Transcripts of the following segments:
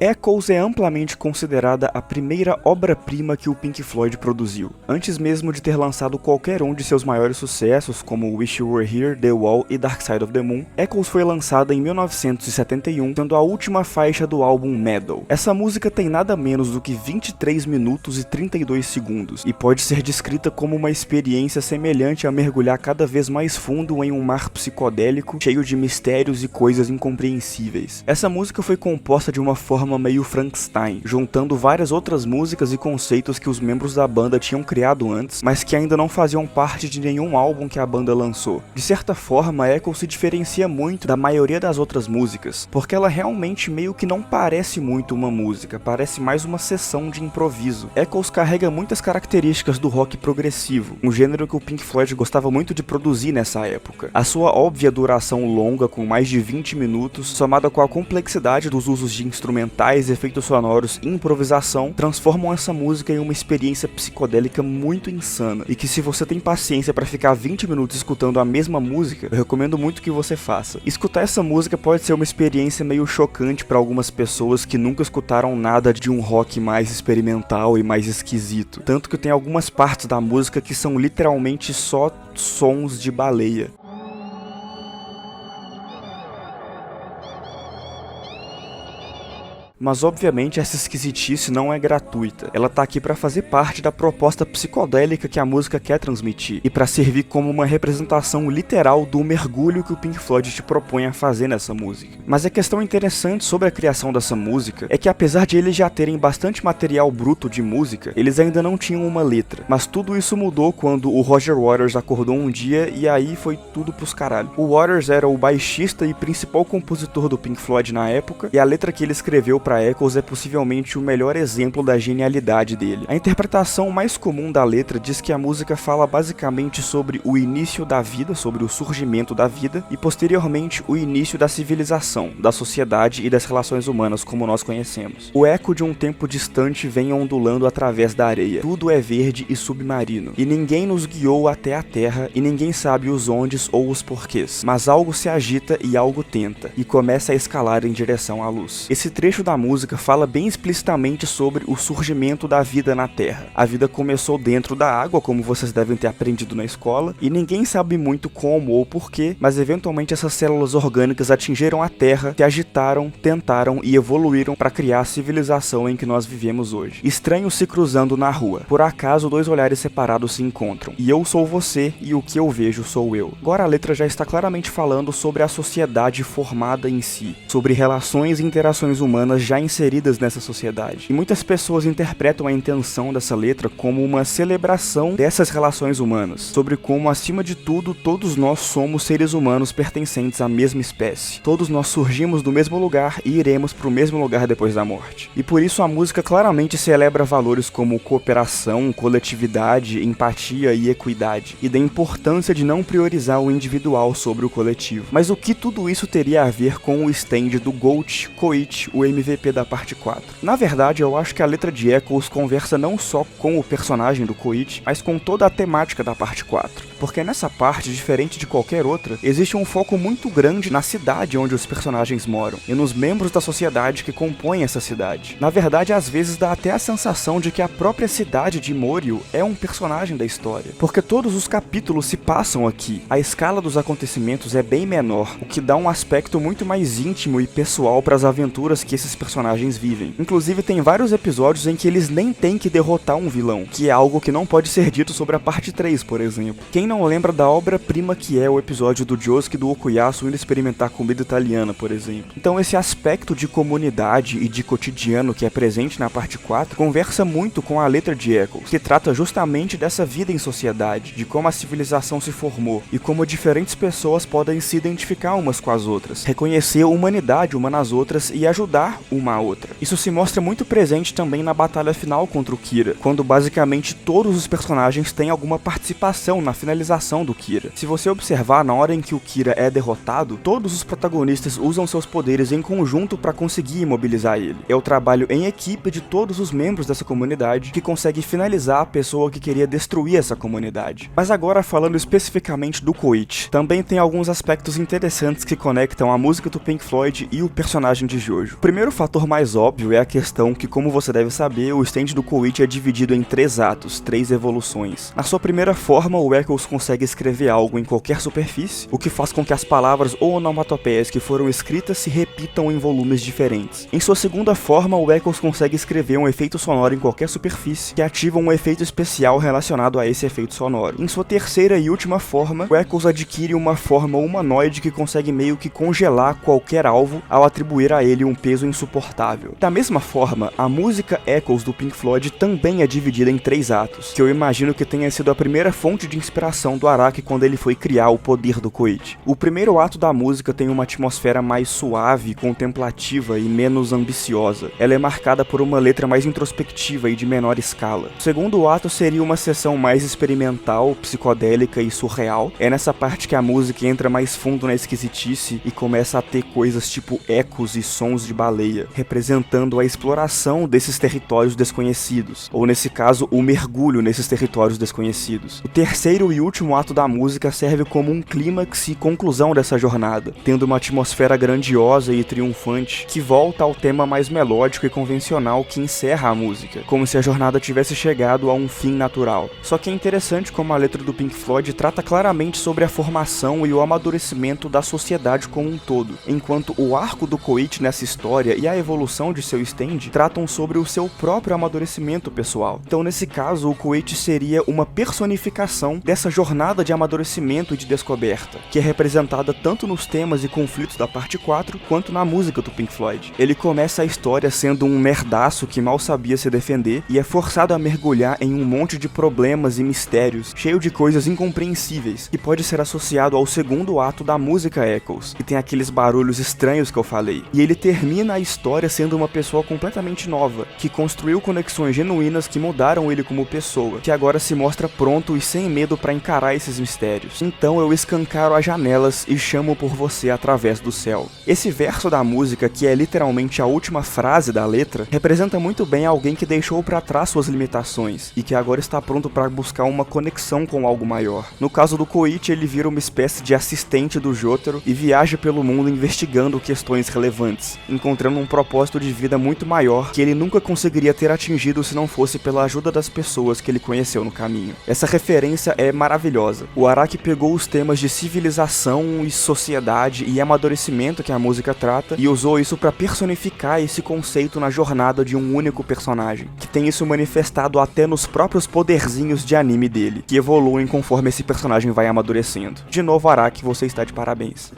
Echoes é amplamente considerada a primeira obra-prima que o Pink Floyd produziu. Antes mesmo de ter lançado qualquer um de seus maiores sucessos, como Wish You Were Here, The Wall e Dark Side of the Moon, Echoes foi lançada em 1971, sendo a última faixa do álbum Meddle. Essa música tem nada menos do que 23 minutos e 32 segundos, e pode ser descrita como uma experiência semelhante a mergulhar cada vez mais fundo em um mar psicodélico, cheio de mistérios e coisas incompreensíveis. Essa música foi composta de uma forma meio Frankenstein, juntando várias outras músicas e conceitos que os membros da banda tinham criado antes, mas que ainda não faziam parte de nenhum álbum que a banda lançou. De certa forma, Echoes se diferencia muito da maioria das outras músicas, porque ela realmente meio que não parece muito uma música, parece mais uma sessão de improviso. Echoes carrega muitas características do rock progressivo, um gênero que o Pink Floyd gostava muito de produzir nessa época. A sua óbvia duração longa, com mais de 20 minutos, somada com a complexidade dos usos de instrumentais, efeitos sonoros e improvisação, transformam essa música em uma experiência psicodélica muito insana, e que se você tem paciência para ficar 20 minutos escutando a mesma música, eu recomendo muito que você faça. Escutar essa música pode ser uma experiência meio chocante para algumas pessoas que nunca escutaram nada de um rock mais experimental e mais esquisito, tanto que tem algumas partes da música que são literalmente só sons de baleia. Mas obviamente essa esquisitice não é gratuita, ela tá aqui pra fazer parte da proposta psicodélica que a música quer transmitir, e pra servir como uma representação literal do mergulho que o Pink Floyd te propõe a fazer nessa música. Mas a questão interessante sobre a criação dessa música é que apesar de eles já terem bastante material bruto de música, eles ainda não tinham uma letra, mas tudo isso mudou quando o Roger Waters acordou um dia e aí foi tudo pros caralho. O Waters era o baixista e principal compositor do Pink Floyd na época, e a letra que ele escreveu pra Echoes é possivelmente o melhor exemplo da genialidade dele. A interpretação mais comum da letra diz que a música fala basicamente sobre o início da vida, sobre o surgimento da vida, e posteriormente o início da civilização, da sociedade e das relações humanas como nós conhecemos. O eco de um tempo distante vem ondulando através da areia. Tudo é verde e submarino, e ninguém nos guiou até a terra, e ninguém sabe os ondes ou os porquês, mas algo se agita e algo tenta, e começa a escalar em direção à luz. Esse trecho da música fala bem explicitamente sobre o surgimento da vida na Terra. A vida começou dentro da água, como vocês devem ter aprendido na escola, e ninguém sabe muito como ou porquê, mas eventualmente essas células orgânicas atingiram a Terra, se agitaram, tentaram e evoluíram para criar a civilização em que nós vivemos hoje. Estranhos se cruzando na rua. Por acaso, dois olhares separados se encontram. E eu sou você e o que eu vejo sou eu. Agora a letra já está claramente falando sobre a sociedade formada em si, sobre relações e interações humanas já inseridas nessa sociedade. E muitas pessoas interpretam a intenção dessa letra como uma celebração dessas relações humanas, sobre como, acima de tudo, todos nós somos seres humanos pertencentes à mesma espécie. Todos nós surgimos do mesmo lugar e iremos para o mesmo lugar depois da morte. E por isso a música claramente celebra valores como cooperação, coletividade, empatia e equidade, e da importância de não priorizar o individual sobre o coletivo. Mas o que tudo isso teria a ver com o stand do Goat Coit, o MVP da parte 4? Na verdade, eu acho que a letra de Echoes conversa não só com o personagem do Coit, mas com toda a temática da parte 4. Porque nessa parte, diferente de qualquer outra, existe um foco muito grande na cidade onde os personagens moram, e nos membros da sociedade que compõem essa cidade. Na verdade, às vezes dá até a sensação de que a própria cidade de Morio é um personagem da história, porque todos os capítulos se passam aqui. A escala dos acontecimentos é bem menor, o que dá um aspecto muito mais íntimo e pessoal para as aventuras que esses personagens vivem. Inclusive tem vários episódios em que eles nem têm que derrotar um vilão, que é algo que não pode ser dito sobre a parte 3, por exemplo. Quem não lembra da obra-prima que é o episódio do Josuke e do Okuyasu indo experimentar comida italiana, por exemplo. Então esse aspecto de comunidade e de cotidiano que é presente na parte 4 conversa muito com a letra de Echoes, que trata justamente dessa vida em sociedade, de como a civilização se formou e como diferentes pessoas podem se identificar umas com as outras, reconhecer a humanidade uma nas outras e ajudar uma a outra. Isso se mostra muito presente também na batalha final contra o Kira, quando basicamente todos os personagens têm alguma participação na finalização do Kira. Se você observar, na hora em que o Kira é derrotado, todos os protagonistas usam seus poderes em conjunto para conseguir imobilizar ele. É o trabalho em equipe de todos os membros dessa comunidade que consegue finalizar a pessoa que queria destruir essa comunidade. Mas agora, falando especificamente do Koichi, também tem alguns aspectos interessantes que conectam a música do Pink Floyd e o personagem de Jojo. O primeiro fator fator mais óbvio é a questão que, como você deve saber, o stand do Koichi é dividido em 3 atos, 3 evoluções. Na sua primeira forma, o Eccles consegue escrever algo em qualquer superfície, o que faz com que as palavras ou onomatopeias que foram escritas se repitam em volumes diferentes. Em sua segunda forma, o Eccles consegue escrever um efeito sonoro em qualquer superfície, que ativa um efeito especial relacionado a esse efeito sonoro. Em sua terceira e última forma, o Eccles adquire uma forma humanoide que consegue meio que congelar qualquer alvo ao atribuir a ele um peso insuportável. Da mesma forma, a música Eccles do Pink Floyd também é dividida em 3 atos, que eu imagino que tenha sido a primeira fonte de inspiração do Araki quando ele foi criar o poder do Koichi. O primeiro ato da música tem uma atmosfera mais suave, contemplativa e menos ambiciosa. Ela é marcada por uma letra mais introspectiva e de menor escala. O segundo ato seria uma sessão mais experimental, psicodélica e surreal. É nessa parte que a música entra mais fundo na esquisitice e começa a ter coisas tipo ecos e sons de baleia, representando a exploração desses territórios desconhecidos, ou nesse caso, o mergulho nesses territórios desconhecidos. O terceiro e último ato da música serve como um clímax e conclusão dessa jornada, tendo uma atmosfera grandiosa e triunfante que volta ao tema mais melódico e convencional que encerra a música, como se a jornada tivesse chegado a um fim natural. Só que é interessante como a letra do Pink Floyd trata claramente sobre a formação e o amadurecimento da sociedade como um todo, enquanto o arco do Koichi nessa história e a evolução de seu stand tratam sobre o seu próprio amadurecimento pessoal. Então, nesse caso, o Koichi seria uma personificação dessa jornada de amadurecimento e de descoberta, que é representada tanto nos temas e conflitos da parte 4, quanto na música do Pink Floyd. Ele começa a história sendo um nerdaço que mal sabia se defender e é forçado a mergulhar em um monte de problemas e mistérios, cheio de coisas incompreensíveis, que pode ser associado ao segundo ato da música Eccles, que tem aqueles barulhos estranhos que eu falei. E ele termina a história sendo uma pessoa completamente nova, que construiu conexões genuínas que mudaram ele como pessoa, que agora se mostra pronto e sem medo para encarar esses mistérios. Então eu escancaro as janelas e chamo por você através do céu. Esse verso da música, que é literalmente a última frase da letra, representa muito bem alguém que deixou para trás suas limitações e que agora está pronto para buscar uma conexão com algo maior. No caso do Koichi, ele vira uma espécie de assistente do Jotaro e viaja pelo mundo investigando questões relevantes, encontrando um propósito de vida muito maior que ele nunca conseguiria ter atingido se não fosse pela ajuda das pessoas que ele conheceu no caminho. Essa referência é maravilhosa. O Araki pegou os temas de civilização e sociedade e amadurecimento que a música trata e usou isso para personificar esse conceito na jornada de um único personagem, que tem isso manifestado até nos próprios poderzinhos de anime dele, que evoluem conforme esse personagem vai amadurecendo. De novo, Araki, você está de parabéns.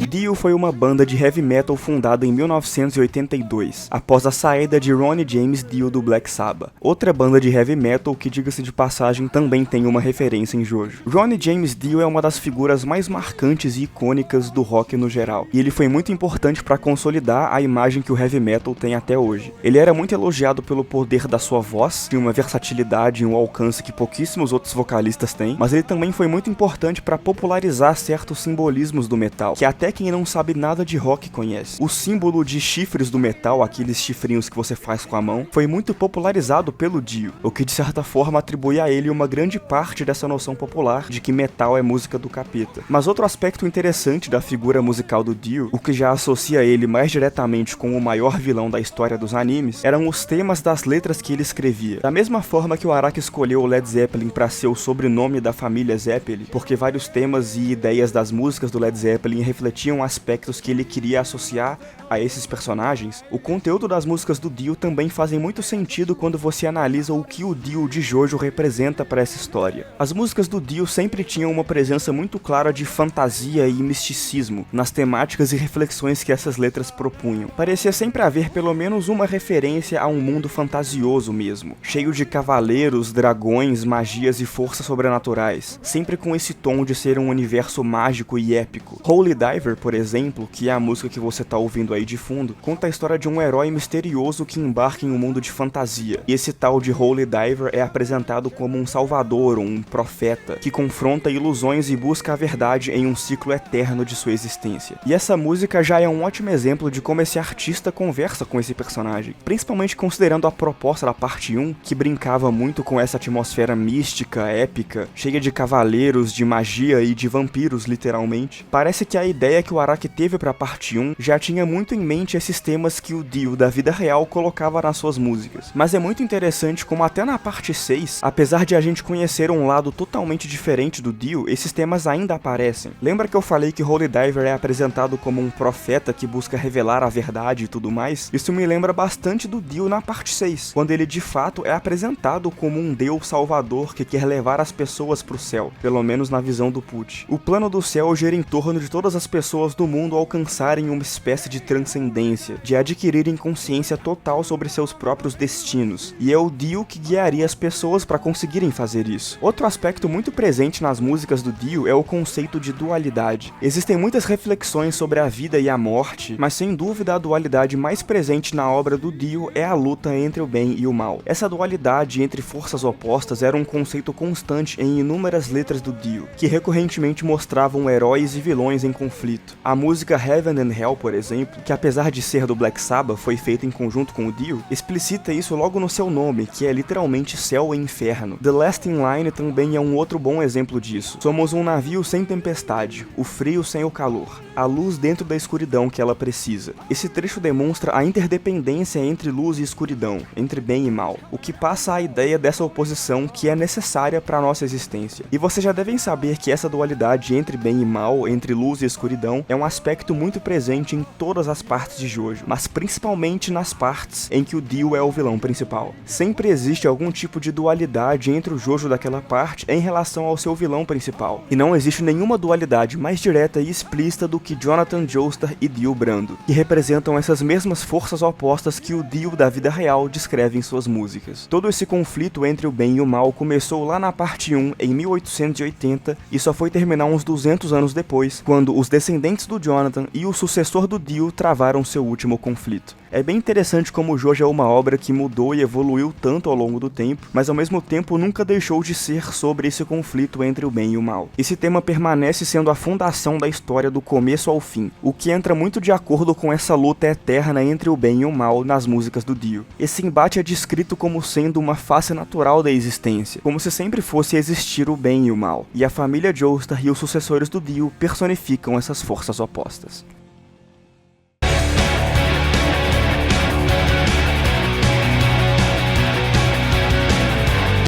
Dio foi uma banda de heavy metal fundada em 1982, após a saída de Ronnie James Dio do Black Sabbath, outra banda de heavy metal que, diga-se de passagem, também tem uma referência em Jojo. Ronnie James Dio é uma das figuras mais marcantes e icônicas do rock no geral, e ele foi muito importante para consolidar a imagem que o heavy metal tem até hoje. Ele era muito elogiado pelo poder da sua voz, tinha uma versatilidade e um alcance que pouquíssimos outros vocalistas têm, mas ele também foi muito importante para popularizar certos simbolismos do metal, que até quem não sabe nada de rock conhece. O símbolo de chifres do metal, aqueles chifrinhos que você faz com a mão, foi muito popularizado pelo Dio, o que de certa forma atribui a ele uma grande parte dessa noção popular de que metal é música do capeta. Mas outro aspecto interessante da figura musical do Dio, o que já associa ele mais diretamente com o maior vilão da história dos animes, eram os temas das letras que ele escrevia. Da mesma forma que o Araki escolheu o Led Zeppelin para ser o sobrenome da família Zeppelin, porque vários temas e ideias das músicas do Led Zeppelin refletiam aspectos que ele queria associar a esses personagens, o conteúdo das músicas do Dio também fazem muito sentido quando você analisa o que o Dio de Jojo representa para essa história. As músicas do Dio sempre tinham uma presença muito clara de fantasia e misticismo nas temáticas e reflexões que essas letras propunham. Parecia sempre haver pelo menos uma referência a um mundo fantasioso mesmo, cheio de cavaleiros, dragões, magias e forças sobrenaturais, sempre com esse tom de ser um universo mágico e épico. Holy Diver, por exemplo, que é a música que você tá ouvindo aí de fundo, conta a história de um herói misterioso que embarca em um mundo de fantasia. E esse tal de Holy Diver é apresentado como um salvador, um profeta, que confronta ilusões e busca a verdade em um ciclo eterno de sua existência. E essa música já é um ótimo exemplo de como esse artista conversa com esse personagem, principalmente considerando a proposta da parte 1, que brincava muito com essa atmosfera mística, épica, cheia de cavaleiros, de magia e de vampiros, literalmente. Parece que a ideia que o Araki teve pra parte 1 já tinha muito em mente esses temas que o Dio da vida real colocava nas suas músicas. Mas é muito interessante como até na parte 6, apesar de a gente conhecer um lado totalmente diferente do Dio, esses temas ainda aparecem. Lembra que eu falei que Holy Diver é apresentado como um profeta que busca revelar a verdade e tudo mais? Isso me lembra bastante do Dio na parte 6, quando ele de fato é apresentado como um deus salvador que quer levar as pessoas pro céu, pelo menos na visão do Pucci. O plano do céu gira em torno de todas as pessoas do mundo alcançarem uma espécie de transcendência, de adquirirem consciência total sobre seus próprios destinos, e é o Dio que guiaria as pessoas para conseguirem fazer isso. Outro aspecto muito presente nas músicas do Dio é o conceito de dualidade. Existem muitas reflexões sobre a vida e a morte, mas sem dúvida a dualidade mais presente na obra do Dio é a luta entre o bem e o mal. Essa dualidade entre forças opostas era um conceito constante em inúmeras letras do Dio, que recorrentemente mostravam heróis e vilões em conflito. A música Heaven and Hell, por exemplo, que apesar de ser do Black Sabbath, foi feita em conjunto com o Dio, explicita isso logo no seu nome, que é literalmente céu e inferno. The Last in Line também é um outro bom exemplo disso. Somos um navio sem tempestade, o frio sem o calor, a luz dentro da escuridão que ela precisa. Esse trecho demonstra a interdependência entre luz e escuridão, entre bem e mal, o que passa a ideia dessa oposição que é necessária para nossa existência. E vocês já devem saber que essa dualidade entre bem e mal, entre luz e escuridão, é um aspecto muito presente em todas as partes de Jojo, mas principalmente nas partes em que o Dio é o vilão principal. Sempre existe algum tipo de dualidade entre o Jojo daquela parte em relação ao seu vilão principal, e não existe nenhuma dualidade mais direta e explícita do que Jonathan Joestar e Dio Brando, que representam essas mesmas forças opostas que o Dio da vida real descreve em suas músicas. Todo esse conflito entre o bem e o mal começou lá na parte 1, em 1880, e só foi terminar uns 200 anos depois, quando os descendentes do Jonathan e o sucessor do Dio travaram seu último conflito. É bem interessante como Jojo é uma obra que mudou e evoluiu tanto ao longo do tempo, mas ao mesmo tempo nunca deixou de ser sobre esse conflito entre o bem e o mal. Esse tema permanece sendo a fundação da história do começo ao fim, o que entra muito de acordo com essa luta eterna entre o bem e o mal nas músicas do Dio. Esse embate é descrito como sendo uma face natural da existência, como se sempre fosse existir o bem e o mal, e a família Joestar e os sucessores do Dio personificam essas forças opostas.